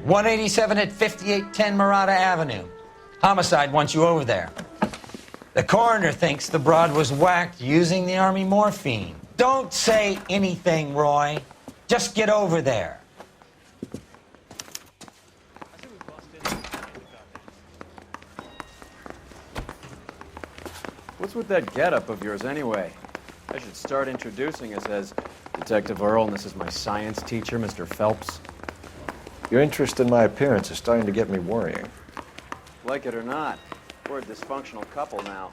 187 at 5810 Murata Avenue. Homicide wants you over there. The coroner thinks the broad was whacked using the Army morphine. Don't say anything, Roy. Just get over there. What's with that getup of yours anyway? I should start introducing us as Detective Earl, and this is my science teacher, Mr. Phelps. Your interest in my appearance is starting to get me worrying. Like it or not, we're a dysfunctional couple now.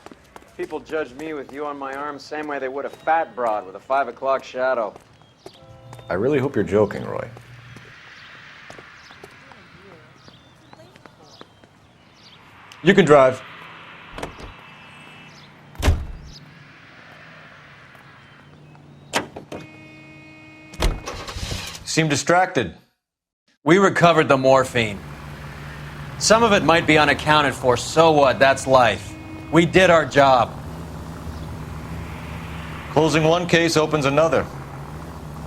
People judge me with you on my arm same way they would a fat broad with a 5 o'clock shadow. I really hope you're joking, Roy. You can drive. Seem distracted. We recovered the morphine. Some of it might be unaccounted for, so what? That's life. We did our job. Closing one case opens another.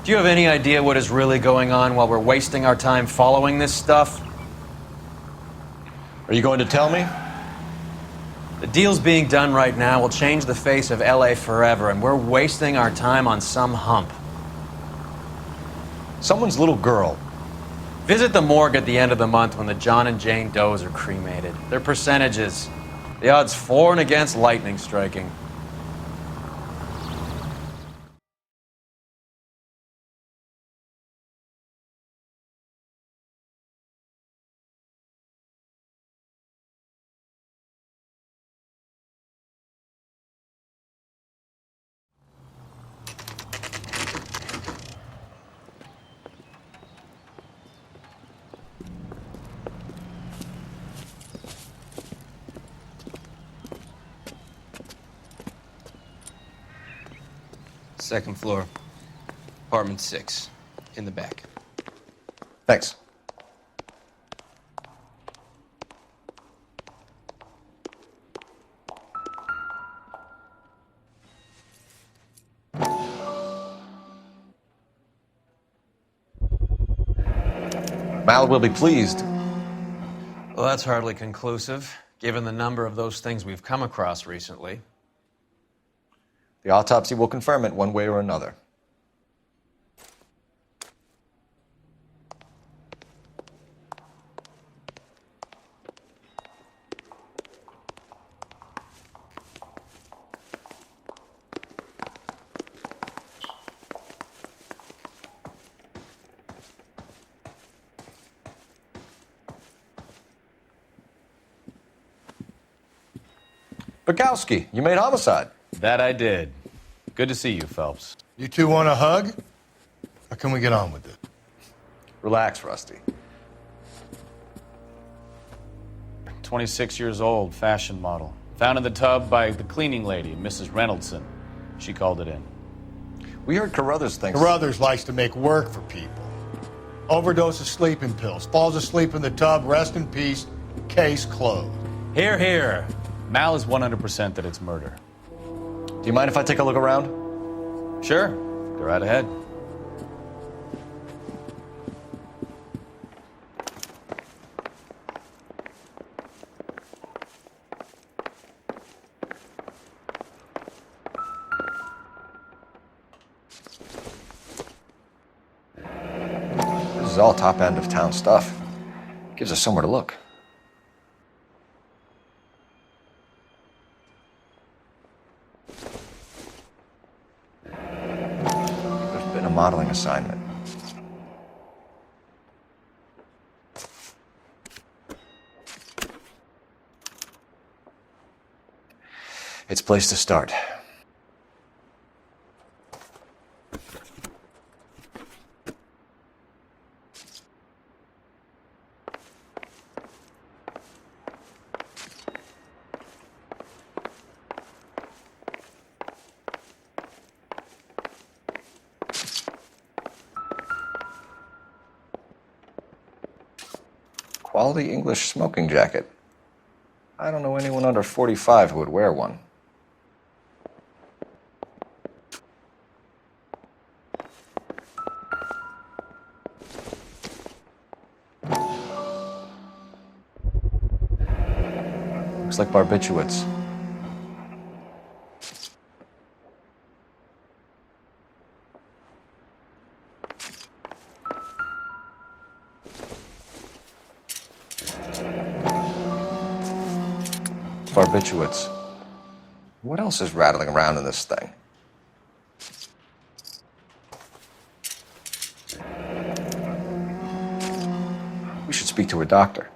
Do you have any idea what is really going on while we're wasting our time following this stuff? Are you going to tell me? The deals being done right now will change the face of LA forever, and we're wasting our time on some hump. Someone's little girl. Visit the morgue at the end of the month when the John and Jane Does are cremated. Their percentages. The odds for and against lightning striking. Second floor, apartment 6, in the back. Thanks. Mal will be pleased. Well, that's hardly conclusive, given the number of those things we've come across recently. The autopsy will confirm it one way or another. Bukowski, you made homicide. That I did. Good to see you, Phelps. You two want a hug? Or can we get on with it? Relax, Rusty. 26 years old, fashion model. Found in the tub by the cleaning lady, Mrs. Reynoldson. She called it in. We heard Carruthers thinks... Carruthers likes to make work for people. Overdose of sleeping pills. Falls asleep in the tub. Rest in peace. Case closed. Here, here. Mal is 100% that it's murder. Do you mind if I take a look around? Sure. Go right ahead. This is all top end of town stuff. Gives us somewhere to look. Modeling assignment. It's a place to start. Quality English smoking jacket. I don't know anyone under 45 who would wear one. Looks like barbituates. Barbituates. What else is rattling around in this thing? We should speak to a doctor.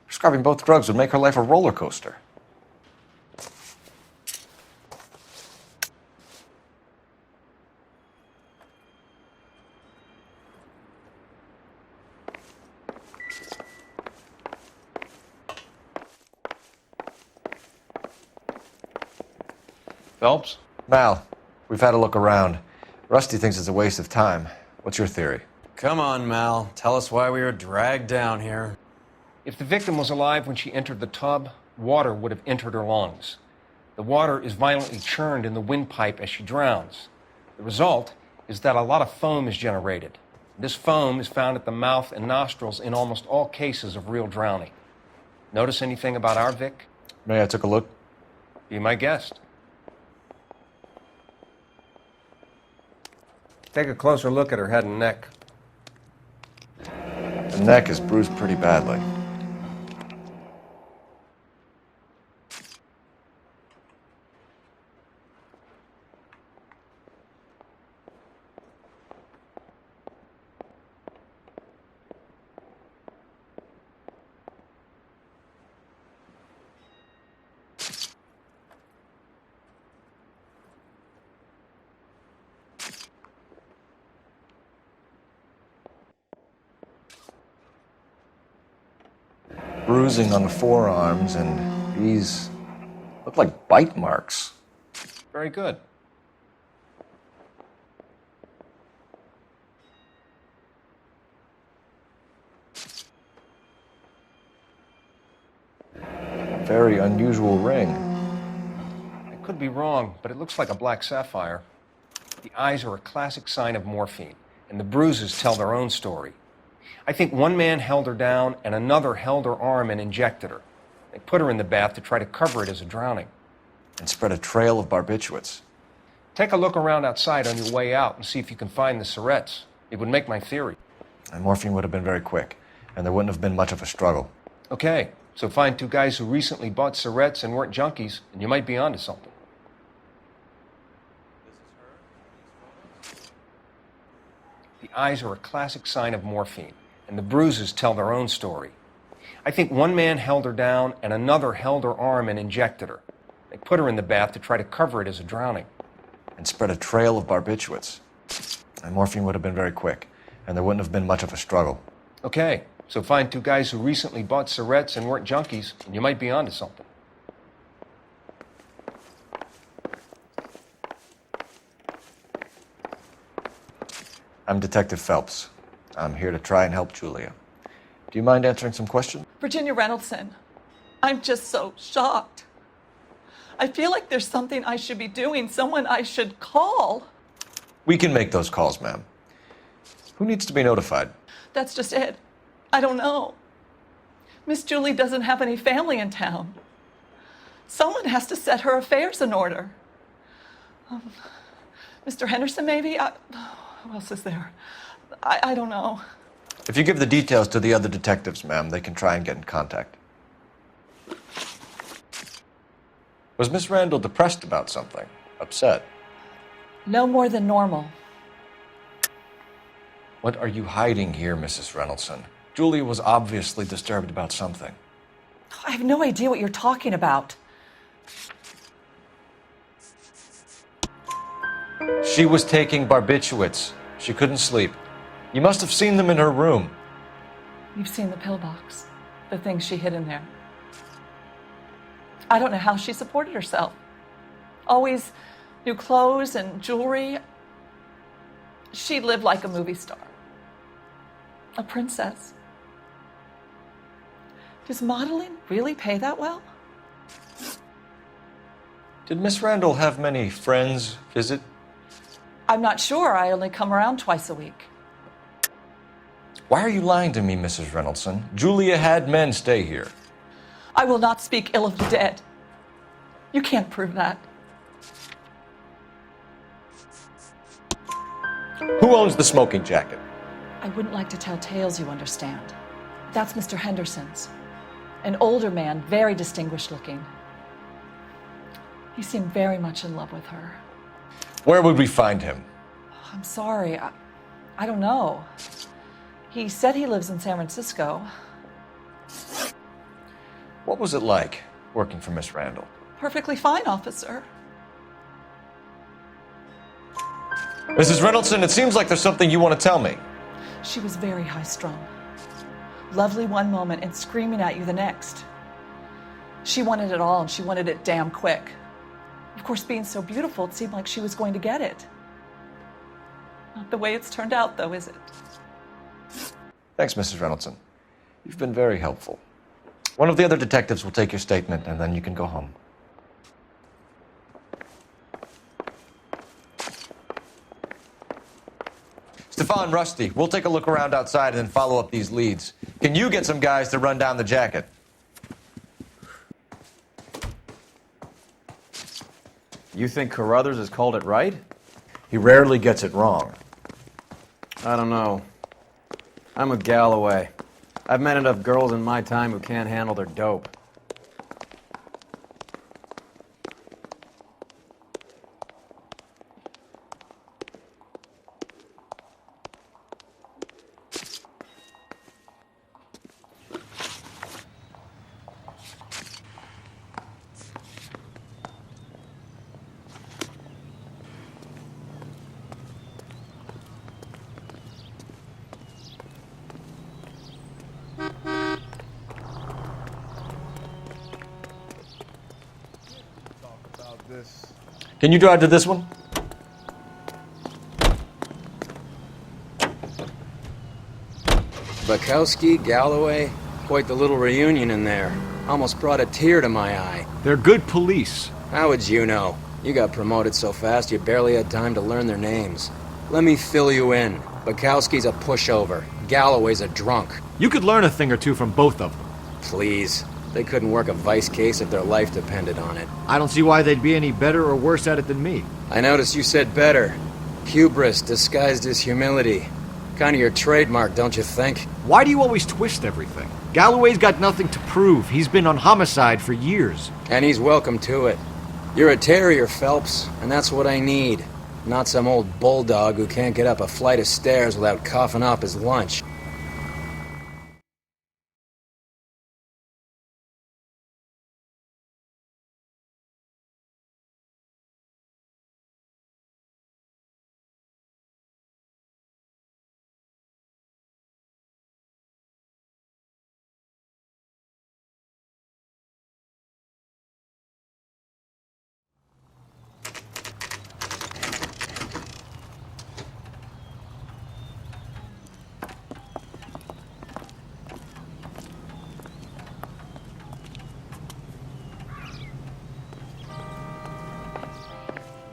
Prescribing both drugs would make her life a roller coaster. Phelps? Mal, we've had a look around. Rusty thinks it's a waste of time. What's your theory? Come on, Mal. Tell us why we were dragged down here. If the victim was alive when she entered the tub, water would have entered her lungs. The water is violently churned in the windpipe as she drowns. The result is that a lot of foam is generated. This foam is found at the mouth and nostrils in almost all cases of real drowning. Notice anything about our Vic? May I take a look? Be my guest. Take a closer look at her head and neck. The neck is bruised pretty badly. Bruising on the forearms, and these look like bite marks. Very good. Very unusual ring. I could be wrong, but it looks like a black sapphire. The eyes are a classic sign of morphine, and the bruises tell their own story. I think one man held her down and another held her arm and injected her. They put her in the bath to try to cover it as a drowning. And spread a trail of barbituates. Take a look around outside on your way out and see if you can find the syrettes. It would make my theory. And morphine would have been very quick, and there wouldn't have been much of a struggle. Okay, so find two guys who recently bought syrettes and weren't junkies, and you might be onto something. The eyes are a classic sign of morphine, and the bruises tell their own story. I think one man held her down and another held her arm and injected her. They put her in the bath to try to cover it as a drowning. And spread a trail of barbituates. And morphine would have been very quick, and there wouldn't have been much of a struggle. Okay, so find two guys who recently bought syrettes and weren't junkies, and you might be onto something. I'm Detective Phelps. I'm here to try and help Julia. Do you mind answering some questions? Virginia Reynoldson, I'm just so shocked. I feel like there's something I should be doing, someone I should call. We can make those calls, ma'am. Who needs to be notified? That's just it. I don't know. Miss Julie doesn't have any family in town. Someone has to set her affairs in order. Mr. Henderson, maybe? Who else is there? I don't know. If you give the details to the other detectives, ma'am, they can try and get in contact. Was Miss Randall depressed about something? Upset? No more than normal. What are you hiding here, Mrs. Reynoldson? Julia was obviously disturbed about something. I have no idea what you're talking about. She was taking barbituates. She couldn't sleep. You must have seen them in her room. You've seen the pillbox, the things she hid in there. I don't know how she supported herself. Always new clothes and jewelry. She lived like a movie star. A princess. Does modeling really pay that well? Did Miss Randall have many friends visit? I'm not sure. I only come around twice a week. Why are you lying to me, Mrs. Reynoldson? Julia had men stay here. I will not speak ill of the dead. You can't prove that. Who owns the smoking jacket? I wouldn't like to tell tales, you understand. That's Mr. Henderson's. An older man, very distinguished looking. He seemed very much in love with her. Where would we find him? I'm sorry, I don't know. He said he lives in San Francisco. What was it like working for Miss Randall? Perfectly fine, officer. Mrs. Reynoldsson, it seems like there's something you want to tell me. She was very high-strung. Lovely one moment and screaming at you the next. She wanted it all, and she wanted it damn quick. Of course, being so beautiful, it seemed like she was going to get it. Not the way it's turned out, though, is it? Thanks, Mrs. Reynoldsson. You've been very helpful. One of the other detectives will take your statement, and then you can go home. Stefan, Rusty, we'll take a look around outside and then follow up these leads. Can you get some guys to run down the jacket? You think Carruthers has called it right? He rarely gets it wrong. I don't know. I'm with Galloway. I've met enough girls in my time who can't handle their dope. Can you drive to this one? Bukowski, Galloway, quite the little reunion in there. Almost brought a tear to my eye. They're good police. How would you know? You got promoted so fast you barely had time to learn their names. Let me fill you in. Bukowski's a pushover. Galloway's a drunk. You could learn a thing or two from both of them. Please. They couldn't work a vice case if their life depended on it. I don't see why they'd be any better or worse at it than me. I noticed you said better. Hubris disguised as humility. Kind of your trademark, don't you think? Why do you always twist everything? Galloway's got nothing to prove. He's been on homicide for years. And he's welcome to it. You're a terrier, Phelps, and that's what I need. Not some old bulldog who can't get up a flight of stairs without coughing up his lunch.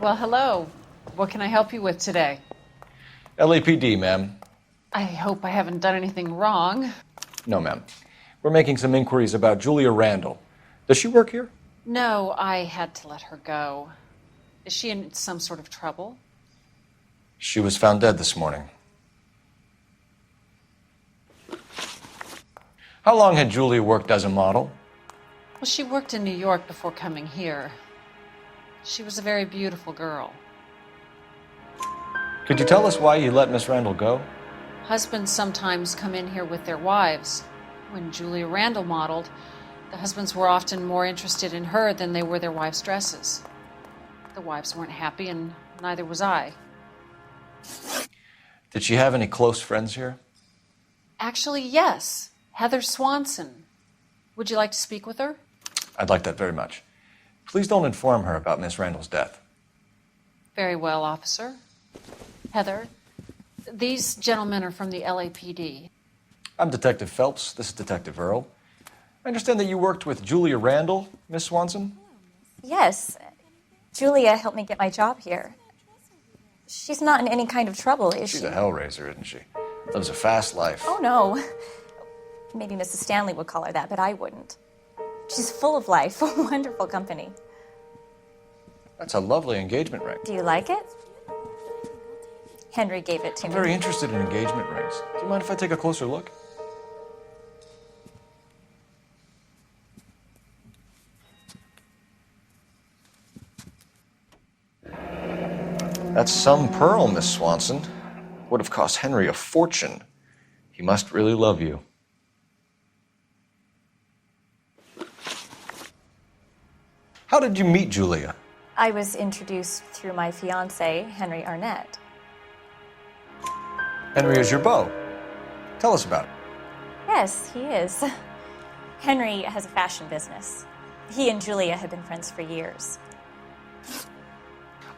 Well, hello. What can I help you with today? LAPD, ma'am. I hope I haven't done anything wrong. No, ma'am. We're making some inquiries about Julia Randall. Does she work here? No, I had to let her go. Is she in some sort of trouble? She was found dead this morning. How long had Julia worked as a model? Well, she worked in New York before coming here. She was a very beautiful girl. Could you tell us why you let Miss Randall go? Husbands sometimes come in here with their wives. When Julia Randall modeled, the husbands were often more interested in her than they were their wives' dresses. The wives weren't happy, and neither was I. Did she have any close friends here? Actually, yes. Heather Swanson. Would you like to speak with her? I'd like that very much. Please don't inform her about Miss Randall's death. Very well, officer. Heather, these gentlemen are from the LAPD. I'm Detective Phelps. This is Detective Earl. I understand that you worked with Julia Randall, Miss Swanson? Yes. Julia helped me get my job here. She's not in any kind of trouble, is she? She's a hellraiser, isn't she? Lives a fast life. Oh, no. Maybe Mrs. Stanley would call her that, but I wouldn't. She's full of life, wonderful company. That's a lovely engagement ring. Do you like it? Henry gave it to I'm me. very interested in engagement rings. Do you mind if I take a closer look? That's some pearl, Miss Swanson. Would have cost Henry a fortune. He must really love you. How did you meet Julia? I was introduced through my fiancé, Henry Arnette. Henry is your beau. Tell us about it. Yes, he is. Henry has a fashion business. He and Julia have been friends for years.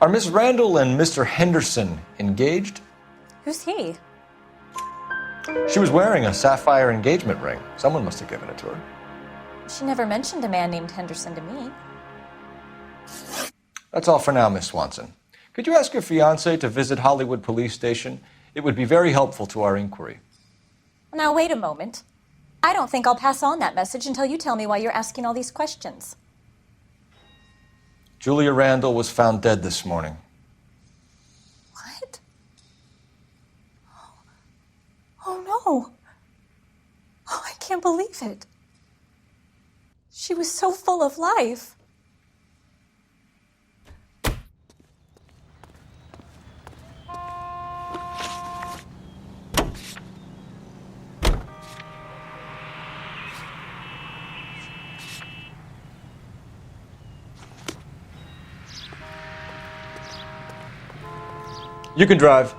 Are Miss Randall and Mr. Henderson engaged? Who's he? She was wearing a sapphire engagement ring. Someone must have given it to her. She never mentioned a man named Henderson to me. That's all for now, Miss Swanson. Could you ask your fiancé to visit Hollywood Police Station? It would be very helpful to our inquiry. Now, wait a moment. I don't think I'll pass on that message until you tell me why you're asking all these questions. Julia Randall was found dead this morning. What? Oh, no. Oh, I can't believe it. She was so full of life. You can drive.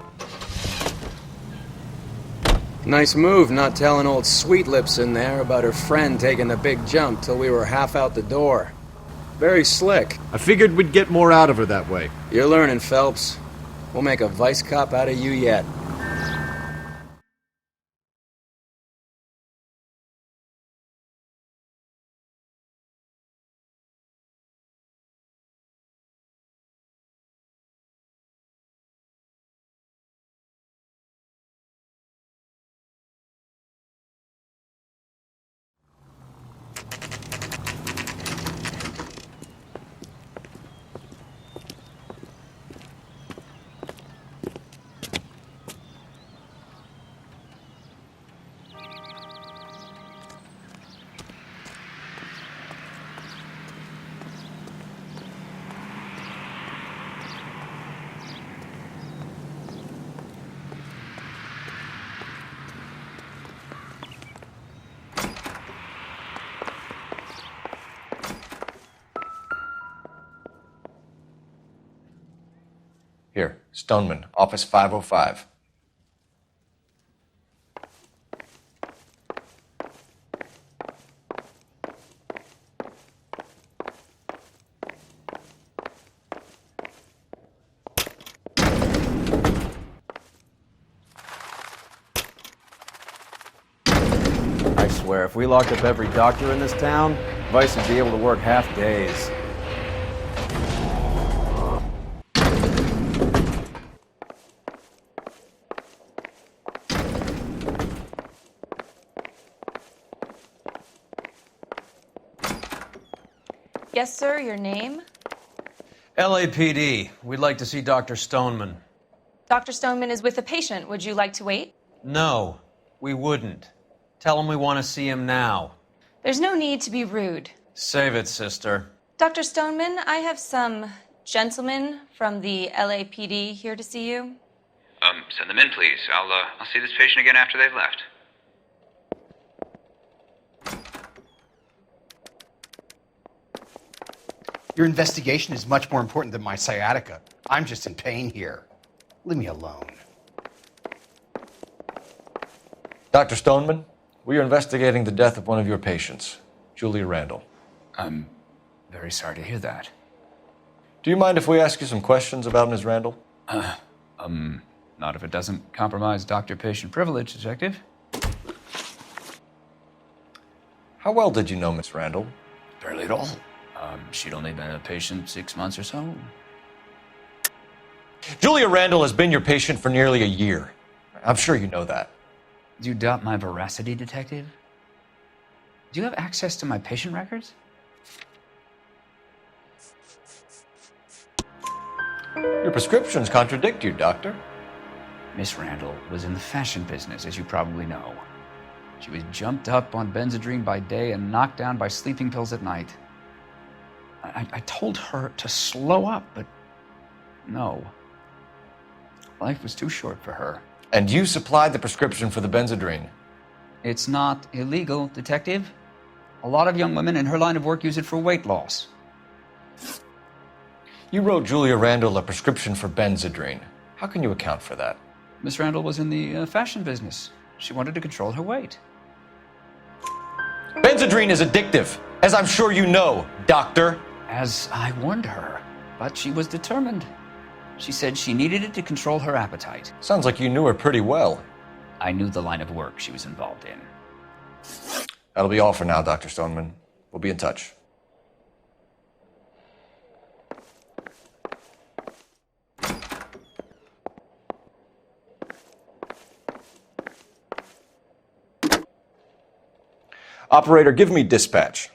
Nice move not telling old Sweet Lips in there about her friend taking the big jump till we were half out the door. Very slick. I figured we'd get more out of her that way. You're learning, Phelps. We'll make a vice cop out of you yet. Here, Stoneman, office 505. I swear, if we locked up every doctor in this town, Vice would be able to work half days. Yes, sir, your name? LAPD. We'd like to see Dr. Stoneman. Dr. Stoneman is with a patient. Would you like to wait? No, we wouldn't. Tell him we want to see him now. There's no need to be rude. Save it, sister. Dr. Stoneman, I have some gentlemen from the LAPD here to see you. Send them in, please. I'll see this patient again after they've left. Your investigation is much more important than my sciatica. I'm just in pain here. Leave me alone. Dr. Stoneman, we are investigating the death of one of your patients, Julia Randall. I'm very sorry to hear that. Do you mind if we ask you some questions about Ms. Randall? Not if it doesn't compromise doctor-patient privilege, Detective. How well did you know Miss Randall? Barely at all. She'd only been a patient 6 months or so. Julia Randall has been your patient for nearly a year. I'm sure you know that. Do you doubt my veracity, Detective? Do you have access to my patient records? Your prescriptions contradict you, Doctor. Miss Randall was in the fashion business, as you probably know. She was jumped up on benzedrine by day and knocked down by sleeping pills at night. I told her to slow up, but no. Life was too short for her. And you supplied the prescription for the benzedrine. It's not illegal, Detective. A lot of young women in her line of work use it for weight loss. You wrote Julia Randall a prescription for benzedrine. How can you account for that? Miss Randall was in the fashion business. She wanted to control her weight. Benzedrine is addictive, as I'm sure you know, Doctor. As I warned her, but she was determined. She said she needed it to control her appetite. Sounds like you knew her pretty well. I knew the line of work she was involved in. That'll be all for now, Dr. Stoneman. We'll be in touch. Operator, give me dispatch.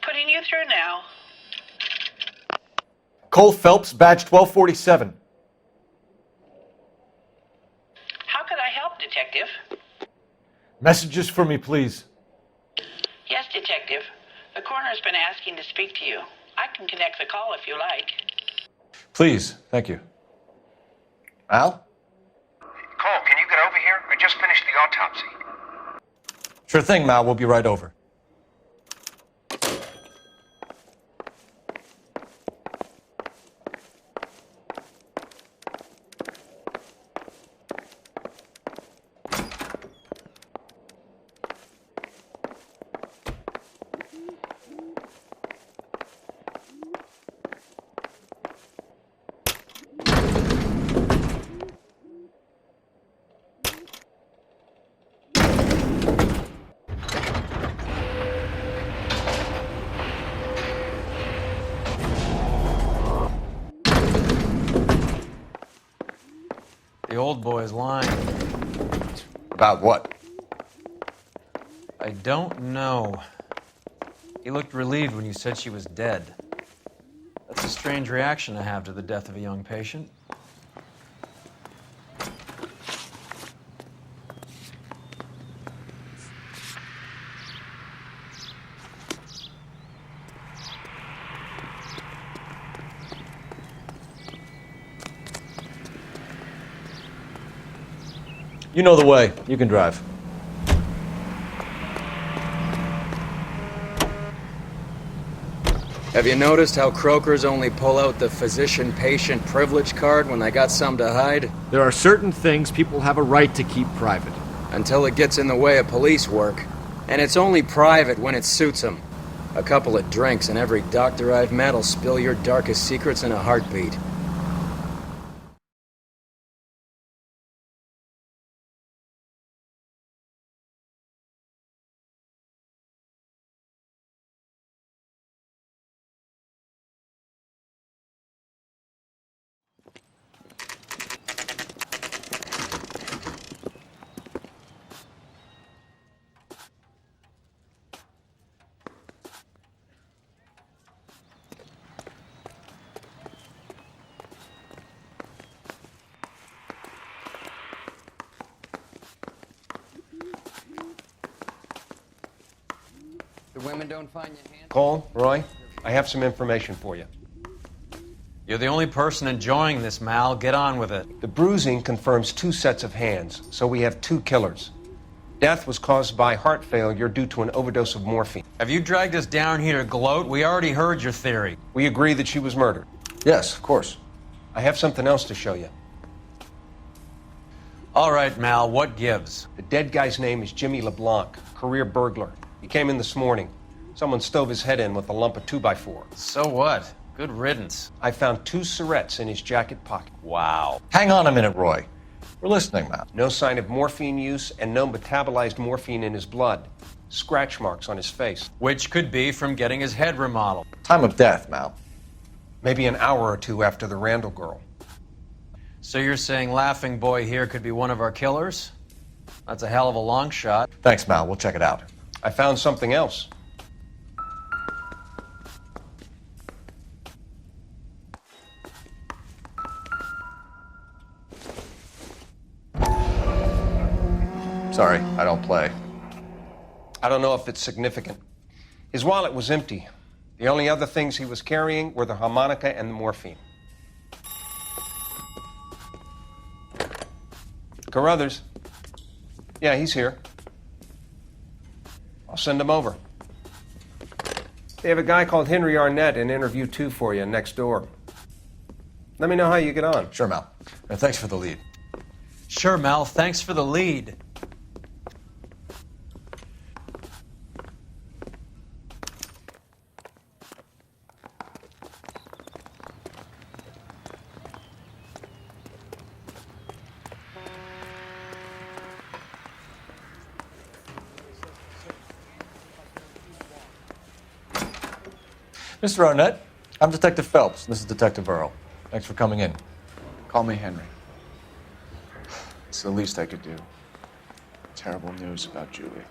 Putting you through now. Cole Phelps, badge 1247. How could I help, Detective? Messages for me, please. Yes, Detective. The coroner's been asking to speak to you. I can connect the call if you like. Please, thank you. Al? Cole, can you get over here? I just finished the autopsy. Sure thing, Mal. We'll be right over. The old boy's lying. About what? I don't know. He looked relieved when you said she was dead. That's a strange reaction to have to the death of a young patient. You know the way. You can drive. Have you noticed how croakers only pull out the physician-patient privilege card when they got some to hide? There are certain things people have a right to keep private. Until it gets in the way of police work. And it's only private when it suits them. A couple of drinks and every doctor I've met will spill your darkest secrets in a heartbeat. The women don't find your hand. Cole, Roy, I have some information for you. You're the only person enjoying this, Mal. Get on with it. The bruising confirms 2 sets of hands, so we have 2 killers. Death was caused by heart failure due to an overdose of morphine. Have you dragged us down here to gloat? We already heard your theory. We agree that she was murdered. Yes, of course. I have something else to show you. All right, Mal, what gives? The dead guy's name is Jimmy LeBlanc, career burglar. He came in this morning. Someone stove his head in with a lump of 2x4. So what? Good riddance. I found 2 cigarettes in his jacket pocket. Wow. Hang on a minute, Roy. We're listening, Mal. No sign of morphine use and no metabolized morphine in his blood. Scratch marks on his face. Which could be from getting his head remodeled. Time of death, Mal. Maybe an hour or 2 after the Randall girl. So you're saying Laughing Boy here could be one of our killers? That's a hell of a long shot. Thanks, Mal. We'll check it out. I found something else. Sorry, I don't play. I don't know if it's significant. His wallet was empty. The only other things he was carrying were the harmonica and the morphine. Carruthers. Yeah, he's here. I'll send him over. They have a guy called Henry Arnette in interview 2 for you next door. Let me know how you get on. Sure, Mal. And thanks for the lead. Sure, Mel. Thanks for the lead. Mr. Arnette, I'm Detective Phelps. This is Detective Earl. Thanks for coming in. Call me Henry. It's the least I could do. Terrible news about Julia.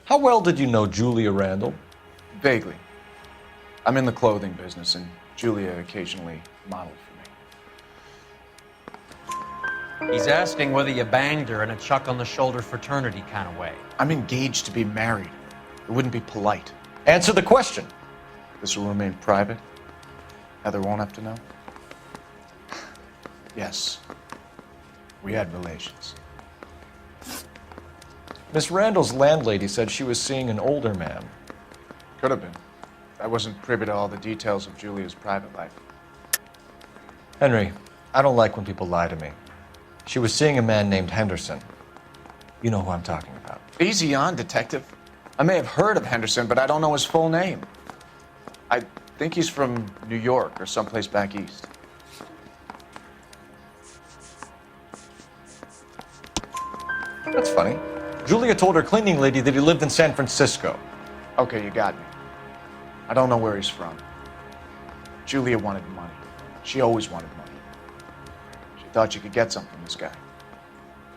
How well did you know Julia Randall? Vaguely. I'm in the clothing business, and Julia occasionally modeled for me. He's asking whether you banged her in a chuck-on-the-shoulder fraternity kind of way. I'm engaged to be married. It wouldn't be polite. Answer the question. This will remain private. Heather won't have to know. Yes. We had relations. Miss Randall's landlady said she was seeing an older man. Could have been. I wasn't privy to all the details of Julia's private life. Henry, I don't like when people lie to me. She was seeing a man named Henderson. You know who I'm talking about. Easy on, Detective. I may have heard of Henderson, but I don't know his full name. I think he's from New York or someplace back east. That's funny. Julia told her cleaning lady that he lived in San Francisco. Okay, you got me. I don't know where he's from. Julia wanted money. She always wanted money. She thought she could get something from this guy.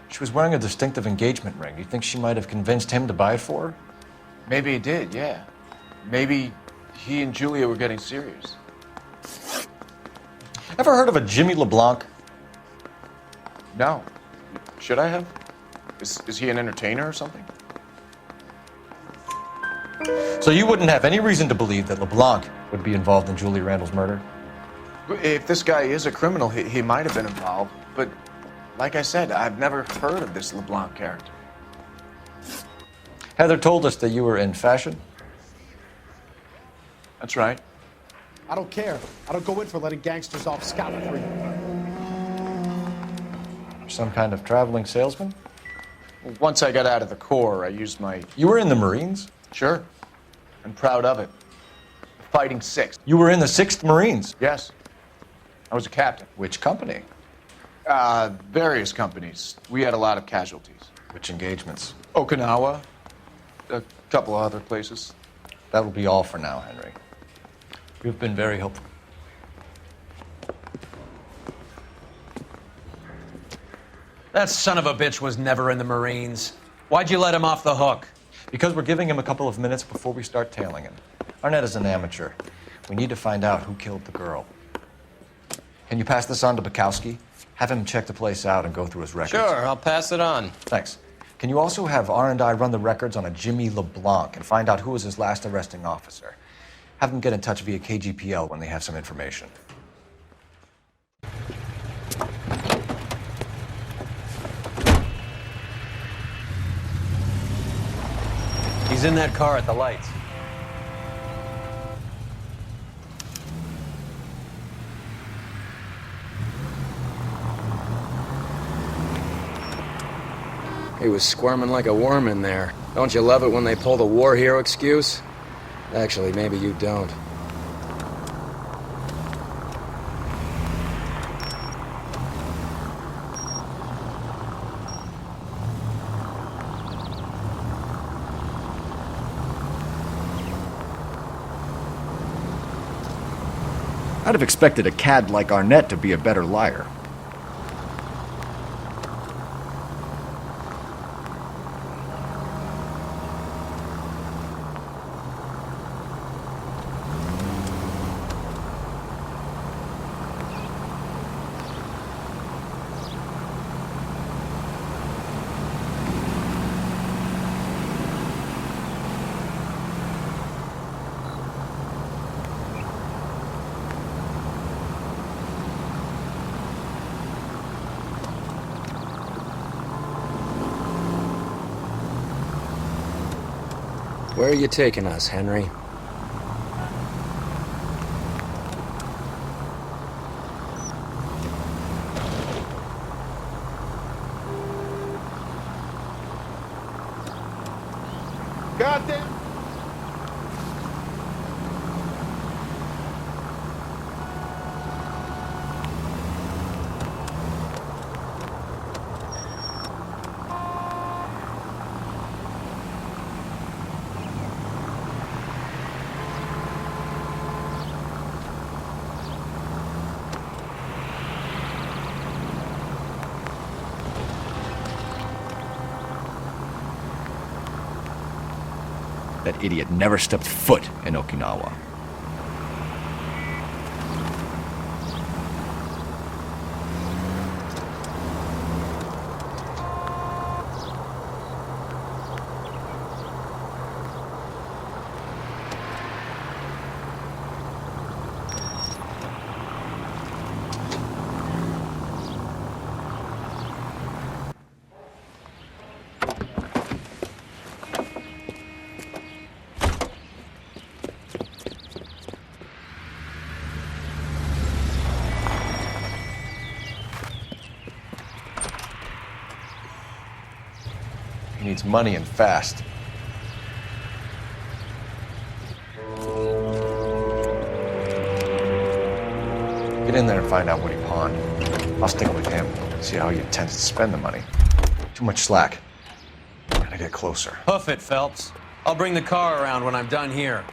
She was wearing a distinctive engagement ring. You think she might have convinced him to buy it for her? Maybe he did, yeah. Maybe he and Julia were getting serious. Ever heard of a Jimmy LeBlanc? No. Should I have? Is he an entertainer or something? So you wouldn't have any reason to believe that LeBlanc would be involved in Julia Randall's murder? If this guy is a criminal, he might have been involved. But like I said, I've never heard of this LeBlanc character. Heather told us that you were in fashion. That's right. I don't care. I don't go in for letting gangsters off scot-free. Some kind of traveling salesman? Once I got out of the Corps, I used my... You were in the Marines? Sure. I'm proud of it. Fighting 6th. You were in the 6th Marines? Yes. I was a captain. Which company? Various companies. We had a lot of casualties. Which engagements? Okinawa. A couple of other places. That will be all for now, Henry. You've been very helpful. That son of a bitch was never in the Marines. Why'd you let him off the hook? Because we're giving him a couple of minutes before we start tailing him. Arnette is an amateur. We need to find out who killed the girl. Can you pass this on to Bukowski? Have him check the place out and go through his records. Sure, I'll pass it on. Thanks. Can you also have R&I run the records on a Jimmy LeBlanc and find out who was his last arresting officer? Have them get in touch via KGPL when they have some information. He's in that car at the lights. He was squirming like a worm in there. Don't you love it when they pull the war hero excuse? Actually, maybe you don't. I'd have expected a cad like Arnette to be a better liar. Where are you taking us, Henry? Goddamn. That idiot never stepped foot in Okinawa. He needs money and fast. Get in there and find out what he pawned. I'll stick with him, see how he intends to spend the money. Too much slack. Gotta get closer. Hoof it, Phelps. I'll bring the car around when I'm done here.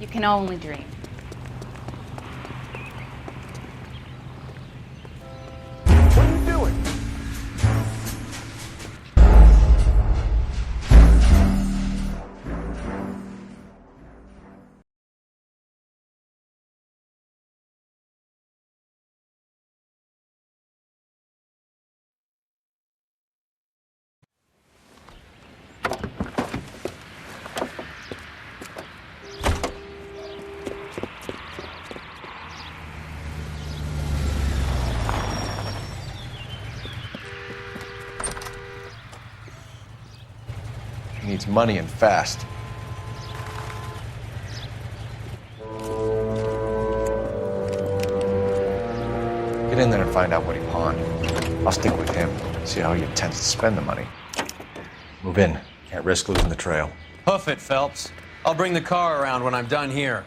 You can only dream. What are you doing? He needs money and fast. Get in there and find out what he pawned. I'll stick with him, see how he intends to spend the money. Move in. Can't risk losing the trail. Hoof it, Phelps. I'll bring the car around when I'm done here.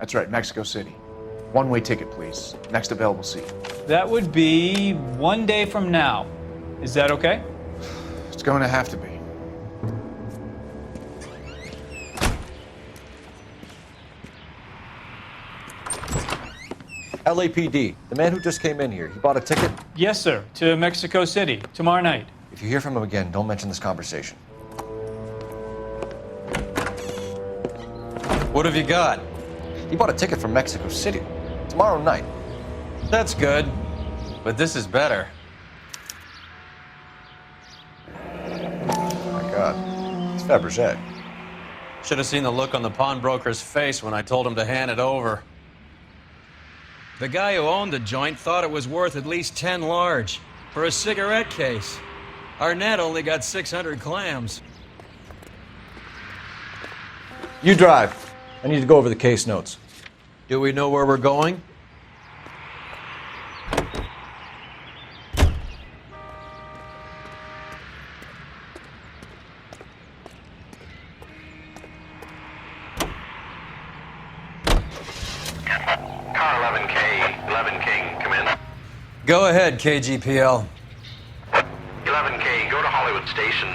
That's right, Mexico City. One-way ticket, please. Next available seat. That would be 1 day from now. Is that okay? It's going to have to be. LAPD, the man who just came in here, he bought a ticket? Yes, sir. To Mexico City, tomorrow night. If you hear from him again, don't mention this conversation. What have you got? He bought a ticket from Mexico City. Tomorrow night. That's good. But this is better. My God. It's Faberge. Should have seen the look on the pawnbroker's face when I told him to hand it over. The guy who owned the joint thought it was worth at least 10 large for a cigarette case. Arnette only got 600 clams. You drive. I need to go over the case notes. Do we know where we're going? Car 11K, 11 King, come in. Go ahead, KGPL. 11K, go to Hollywood Station.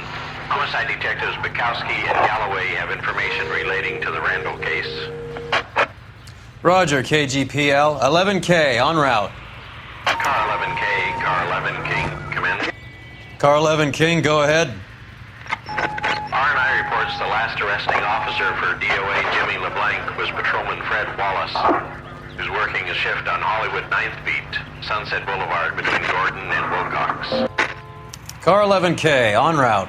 Homicide detectives Bukowski and Galloway have information relating to the Randall case. Roger, KGPL. 11K, en route. Car 11K, car 11 King, come in. Car 11 King, go ahead. R&I reports the last arresting officer for DOA Jimmy LeBlanc was Patrolman Fred Wallis, who's working a shift on Hollywood 9th Beat, Sunset Boulevard between Gordon and Wilcox. Car 11K, en route.